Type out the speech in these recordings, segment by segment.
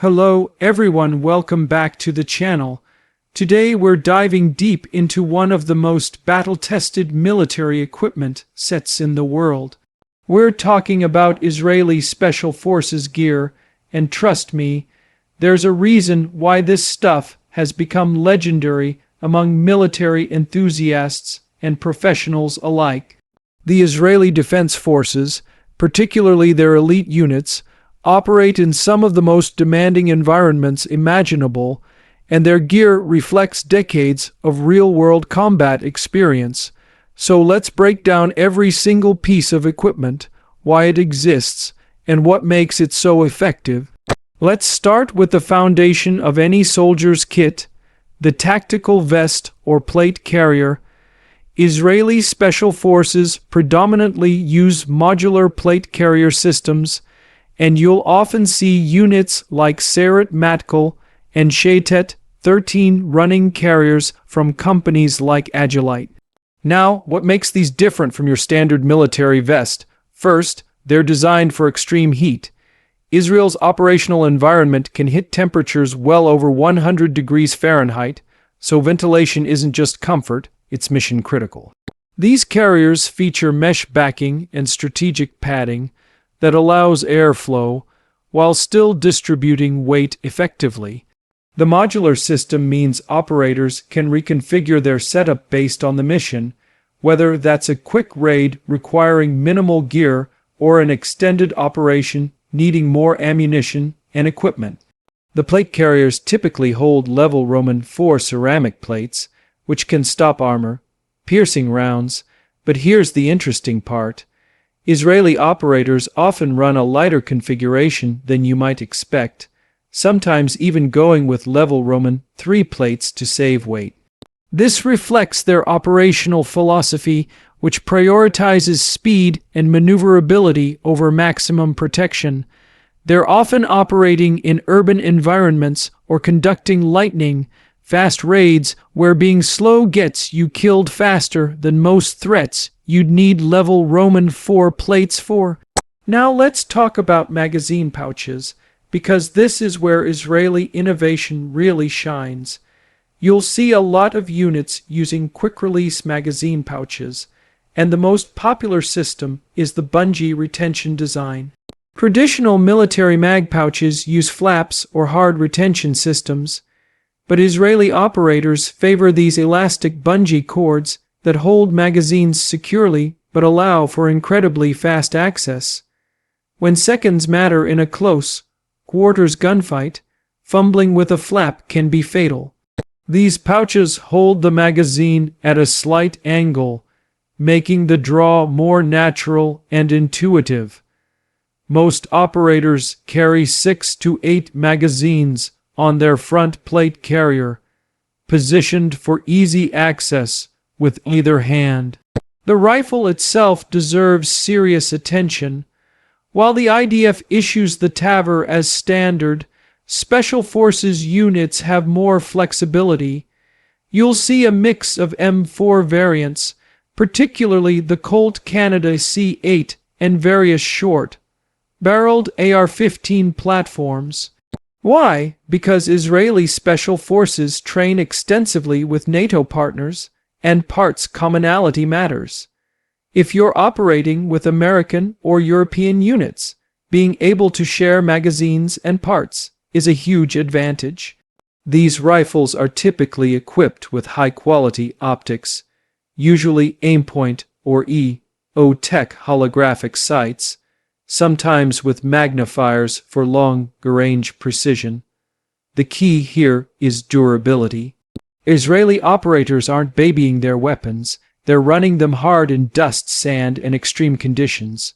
Hello everyone, welcome back to the channel. Today we're diving deep into one of the most battle-tested military equipment sets in the world. We're talking about Israeli Special Forces gear, and trust me, there's a reason why this stuff has become legendary among military enthusiasts and professionals alike. The Israeli Defense Forces, particularly their elite units, operate in some of the most demanding environments imaginable, and their gear reflects decades of real-world combat experience. So let's break down every single piece of equipment, why it exists, and what makes it so effective. Let's start with the foundation of any soldier's kit, the tactical vest or plate carrier. Israeli Special Forces predominantly use modular plate carrier systems, and you'll often see units like Sayeret Matkal and Sayeret 13 running carriers from companies like Agilite. Now, what makes these different from your standard military vest? First, they're designed for extreme heat. Israel's operational environment can hit temperatures well over 100 degrees Fahrenheit, so ventilation isn't just comfort, it's mission critical. These carriers feature mesh backing and strategic padding that allows airflow while still distributing weight effectively. The modular system means operators can reconfigure their setup based on the mission, whether that's a quick raid requiring minimal gear or an extended operation needing more ammunition and equipment. The plate carriers typically hold level Roman 4 ceramic plates, which can stop armor, piercing rounds, but here's the interesting part. Israeli operators often run a lighter configuration than you might expect, sometimes even going with level Roman 3 plates to save weight. This reflects their operational philosophy, which prioritizes speed and maneuverability over maximum protection. They're often operating in urban environments or conducting lightning-fast raids where being slow gets you killed faster than most threats you'd need level Roman 4 plates for. Now let's talk about magazine pouches, because this is where Israeli innovation really shines. You'll see a lot of units using quick-release magazine pouches, and the most popular system is the bungee retention design. Traditional military mag pouches use flaps or hard retention systems, but Israeli operators favor these elastic bungee cords that hold magazines securely but allow for incredibly fast access. When seconds matter in a close quarters gunfight, fumbling with a flap can be fatal. These pouches hold the magazine at a slight angle, making the draw more natural and intuitive. Most operators carry 6 to 8 magazines on their front plate carrier, positioned for easy access with either hand. The rifle itself deserves serious attention. While the IDF issues the Tavor as standard, Special Forces units have more flexibility. You'll see a mix of M4 variants, particularly the Colt Canada C8 and various short-barreled AR-15 platforms. Why? Because Israeli Special Forces train extensively with NATO partners, and parts commonality matters. If you're operating with American or European units, being able to share magazines and parts is a huge advantage. These rifles are typically equipped with high-quality optics, usually Aimpoint or EO-Tech holographic sights, sometimes with magnifiers for long-range precision. The key here is durability. Israeli operators aren't babying their weapons, they're running them hard in dust, sand, and extreme conditions.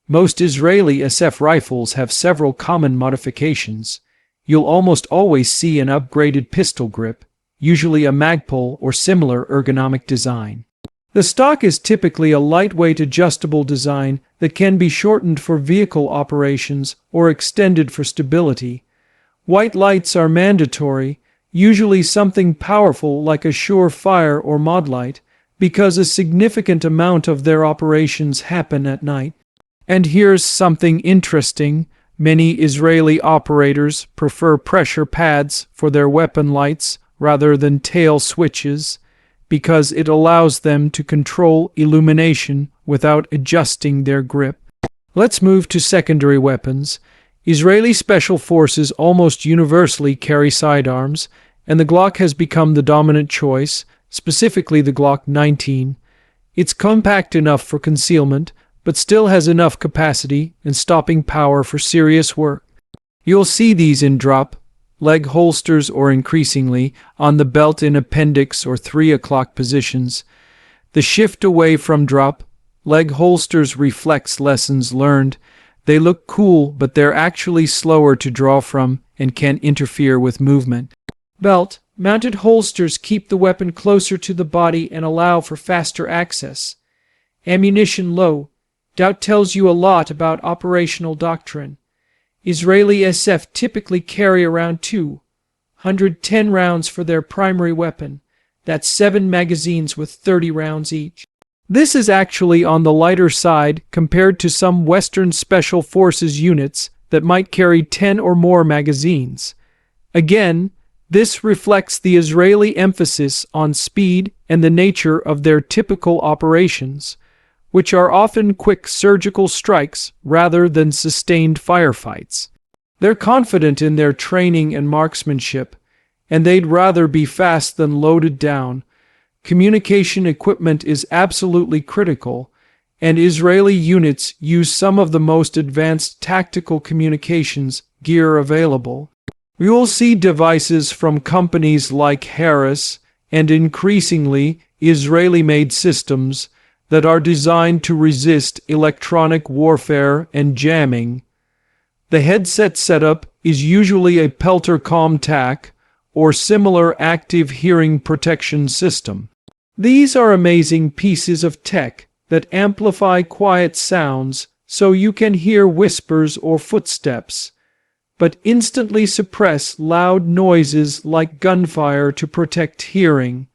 Most Israeli SF rifles have several common modifications. You'll almost always see an upgraded pistol grip, usually a magpul or similar ergonomic design. The stock is typically a lightweight adjustable design that can be shortened for vehicle operations or extended for stability. White lights are mandatory, usually something powerful like a Surefire or Modlight, because a significant amount of their operations happen at night. And here's something interesting. Many Israeli operators prefer pressure pads for their weapon lights rather than tail switches because it allows them to control illumination without adjusting their grip. Let's move to secondary weapons. Israeli special forces almost universally carry sidearms, and the Glock has become the dominant choice, specifically the Glock 19. It's compact enough for concealment, but still has enough capacity and stopping power for serious work. You'll see these in drop, leg holsters, or increasingly on the belt in appendix or 3 o'clock positions. The shift away from drop, leg holsters reflects lessons learned. They look cool, but they're actually slower to draw from and can interfere with movement. Belt-mounted holsters keep the weapon closer to the body and allow for faster access. Ammunition low. Doubt tells you a lot about operational doctrine. Israeli SF typically carry around 210 rounds for their primary weapon. That's 7 magazines with 30 rounds each. This is actually on the lighter side compared to some Western Special Forces units that might carry 10 or more magazines. Again, this reflects the Israeli emphasis on speed and the nature of their typical operations, which are often quick surgical strikes rather than sustained firefights. They're confident in their training and marksmanship, and they'd rather be fast than loaded down. Communication equipment is absolutely critical, and Israeli units use some of the most advanced tactical communications gear available. You'll see devices from companies like Harris and increasingly Israeli-made systems that are designed to resist electronic warfare and jamming. The headset setup is usually a Peltor ComTac or similar active hearing protection system. These are amazing pieces of tech that amplify quiet sounds so you can hear whispers or footsteps, but instantly suppress loud noises like gunfire to protect hearing.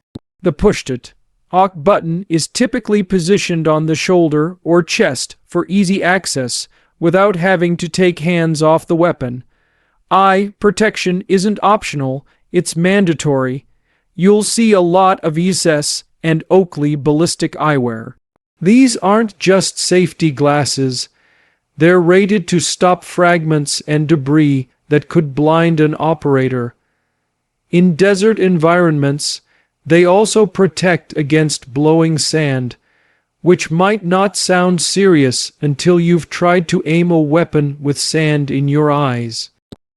The push-to-talk button is typically positioned on the shoulder or chest for easy access without having to take hands off the weapon. Eye protection isn't optional, it's mandatory. You'll see a lot of ESS and Oakley ballistic eyewear. These aren't just safety glasses. They're rated to stop fragments and debris that could blind an operator. In desert environments, they also protect against blowing sand, which might not sound serious until you've tried to aim a weapon with sand in your eyes.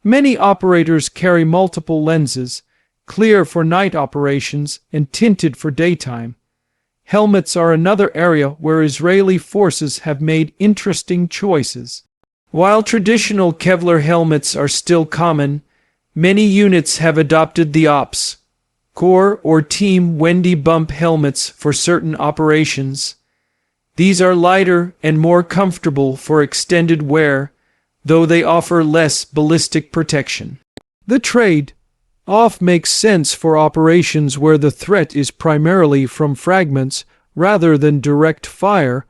Many operators carry multiple lenses, clear for night operations and tinted for daytime. Helmets are another area where Israeli forces have made interesting choices. While traditional Kevlar helmets are still common, many units have adopted the Ops Corps or Team Wendy bump helmets for certain operations. These are lighter and more comfortable for extended wear, though they offer less ballistic protection. The trade-off makes sense for operations where the threat is primarily from fragments rather than direct fire,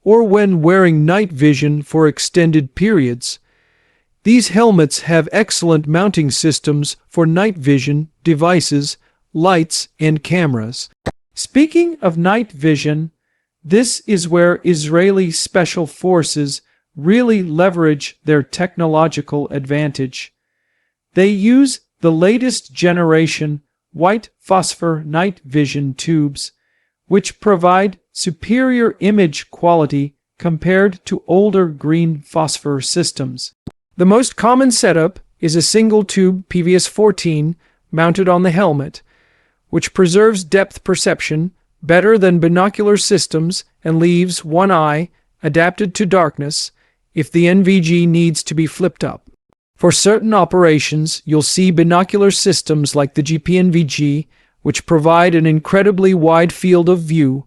or when wearing night vision for extended periods. These helmets have excellent mounting systems for night vision devices, lights, and cameras. Speaking of night vision, this is where Israeli special forces really leverage their technological advantage. They use the latest generation white phosphor night vision tubes, which provide superior image quality compared to older green phosphor systems. The most common setup is a single tube PVS-14 mounted on the helmet, which preserves depth perception better than binocular systems and leaves one eye adapted to darkness if the NVG needs to be flipped up. For certain operations, you'll see binocular systems like the GPNVG, which provide an incredibly wide field of view.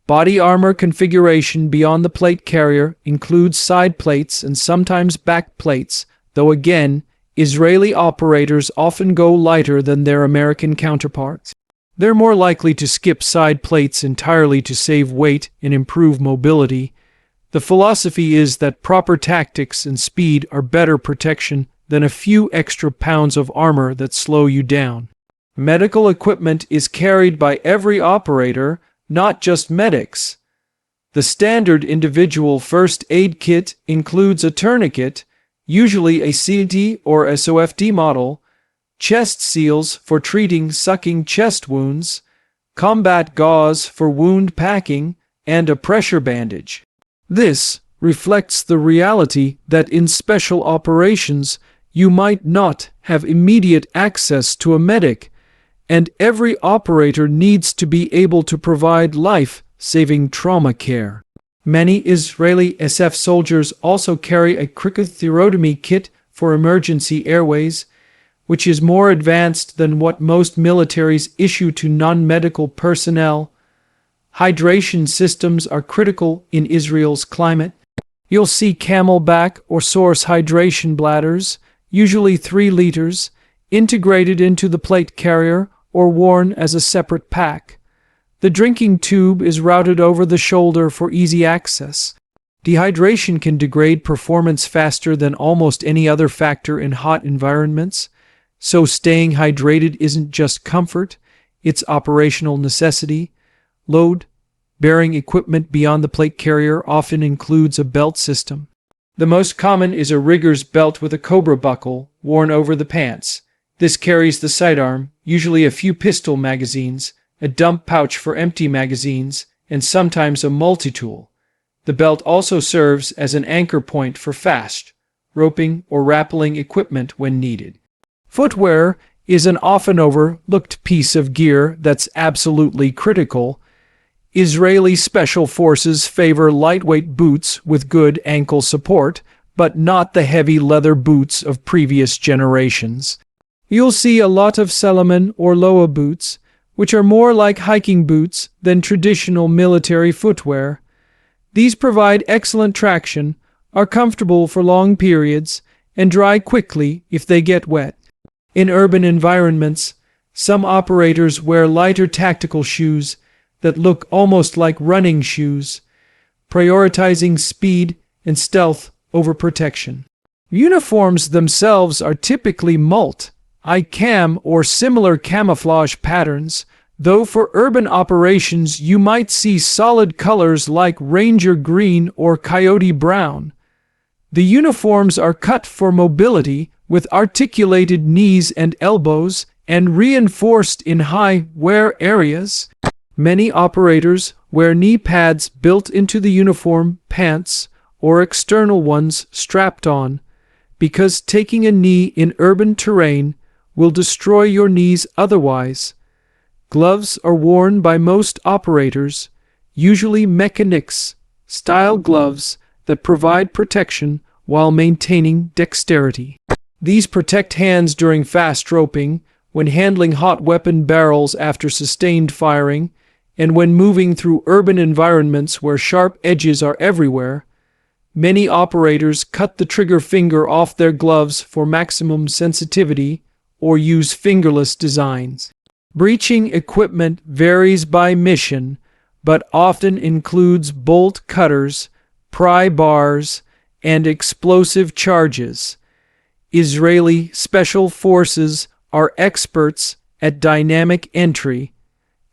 Body armor configuration beyond the plate carrier includes side plates and sometimes back plates, though again, Israeli operators often go lighter than their American counterparts. They're more likely to skip side plates entirely to save weight and improve mobility, The philosophy is that proper tactics and speed are better protection than a few extra pounds of armor that slow you down. Medical equipment is carried by every operator, not just medics. The standard individual first aid kit includes a tourniquet, usually a CT or SOFD model, chest seals for treating sucking chest wounds, combat gauze for wound packing, and a pressure bandage. This reflects the reality that in special operations you might not have immediate access to a medic, and every operator needs to be able to provide life-saving trauma care. Many Israeli SF soldiers also carry a cricothyrotomy kit for emergency airways, which is more advanced than what most militaries issue to non-medical personnel. Hydration systems are critical in Israel's climate. You'll see camelback or source hydration bladders, usually 3 liters, integrated into the plate carrier or worn as a separate pack. The drinking tube is routed over the shoulder for easy access. Dehydration can degrade performance faster than almost any other factor in hot environments, so staying hydrated isn't just comfort, it's operational necessity. Load-bearing equipment beyond the plate carrier often includes a belt system. The most common is a rigger's belt with a cobra buckle worn over the pants. This carries the sidearm, usually a few pistol magazines, a dump pouch for empty magazines, and sometimes a multi-tool. The belt also serves as an anchor point for fast roping or rappelling equipment when needed. Footwear is an often overlooked piece of gear that's absolutely critical. Israeli special forces favor lightweight boots with good ankle support, but not the heavy leather boots of previous generations. You'll see a lot of Salomon or Loa boots, which are more like hiking boots than traditional military footwear. These provide excellent traction, are comfortable for long periods, and dry quickly if they get wet. In urban environments, some operators wear lighter tactical shoes that look almost like running shoes, prioritizing speed and stealth over protection. Uniforms themselves are typically ICAM or similar camouflage patterns, though for urban operations you might see solid colors like Ranger Green or Coyote Brown. The uniforms are cut for mobility with articulated knees and elbows and reinforced in high wear areas. Many operators wear knee pads built into the uniform pants or external ones strapped on, because taking a knee in urban terrain will destroy your knees otherwise. Gloves are worn by most operators, usually mechanics-style gloves that provide protection while maintaining dexterity. These protect hands during fast roping, when handling hot weapon barrels after sustained firing, and when moving through urban environments where sharp edges are everywhere. Many operators cut the trigger finger off their gloves for maximum sensitivity or use fingerless designs. Breaching equipment varies by mission, but often includes bolt cutters, pry bars, and explosive charges. Israeli special forces are experts at dynamic entry,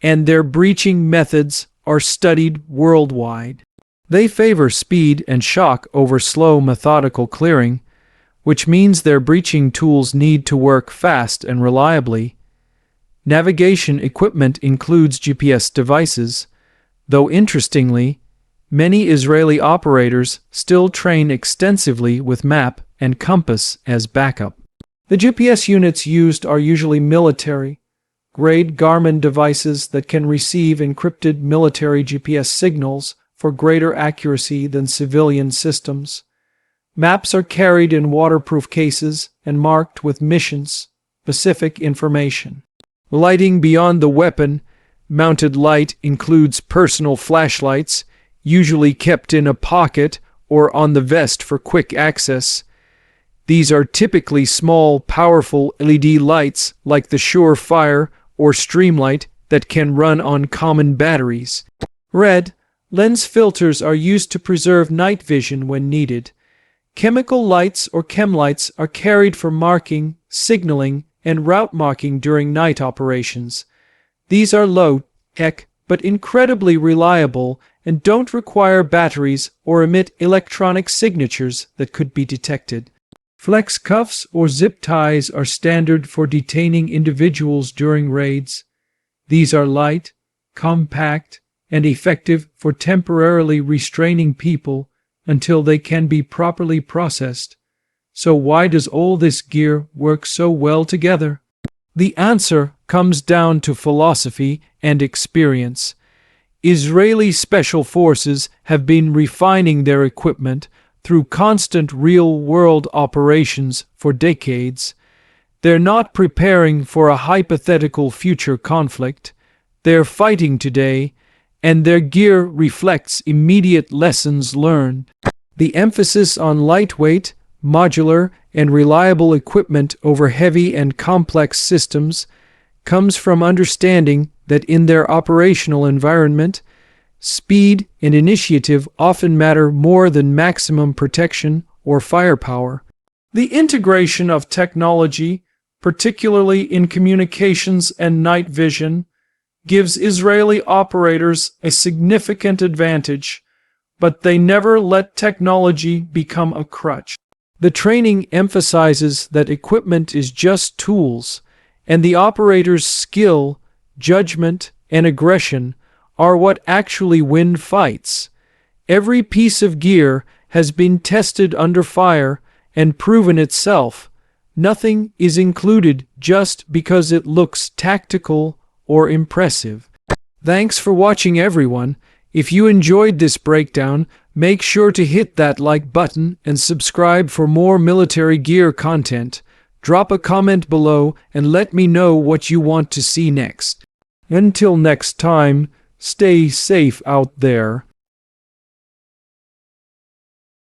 and their breaching methods are studied worldwide. They favor speed and shock over slow, methodical clearing, which means their breaching tools need to work fast and reliably. Navigation equipment includes GPS devices, though interestingly, many Israeli operators still train extensively with map and compass as backup. The GPS units used are usually military-grade Garmin devices that can receive encrypted military GPS signals for greater accuracy than civilian systems. Maps are carried in waterproof cases and marked with mission-specific information. Lighting beyond the weapon-mounted light includes personal flashlights, usually kept in a pocket or on the vest for quick access. These are typically small, powerful LED lights like the Surefire or Streamlight that can run on common batteries. Red Lens filters are used to preserve night vision when needed. Chemical lights or chemlights are carried for marking, signaling, and route marking during night operations. These are low-tech but incredibly reliable and don't require batteries or emit electronic signatures that could be detected. Flex cuffs or zip ties are standard for detaining individuals during raids. These are light, compact, and effective for temporarily restraining people until they can be properly processed. So why does all this gear work so well together? The answer comes down to philosophy and experience. Israeli special forces have been refining their equipment through constant real-world operations for decades. They're not preparing for a hypothetical future conflict. They're fighting today, and their gear reflects immediate lessons learned. The emphasis on lightweight, modular, and reliable equipment over heavy and complex systems comes from understanding that in their operational environment, speed and initiative often matter more than maximum protection or firepower. The integration of technology, particularly in communications and night vision, gives Israeli operators a significant advantage, but they never let technology become a crutch. The training emphasizes that equipment is just tools, and the operator's skill, judgment, and aggression are what actually win fights. Every piece of gear has been tested under fire and proven itself. Nothing is included just because it looks tactical or impressive. Thanks for watching, everyone. If you enjoyed this breakdown, make sure to hit that like button and subscribe for more military gear content. Drop a comment below and let me know what you want to see next. Until next time, stay safe out there.